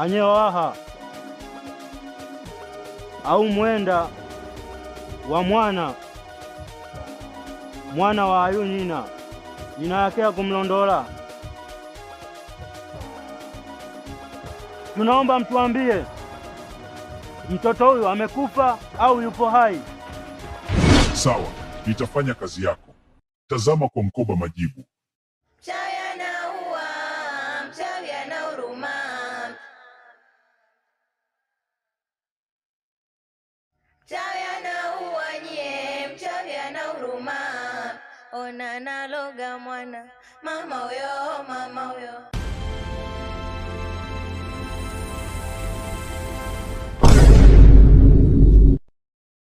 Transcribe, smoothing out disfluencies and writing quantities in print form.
anyewaha au mwenda wa mwana wa ayu nyina yake kumlondola. Tunaomba mtuambie mtoto huyu amekufa au yupo hai? Sawa, nitafanya kazi yako. Tazama kwa mkoba majibu. Mchawi anaua, mchawi ana huruma. Mchawi anaua nye, mchawi ana huruma. Ona naloga mwana, mama huyo, mama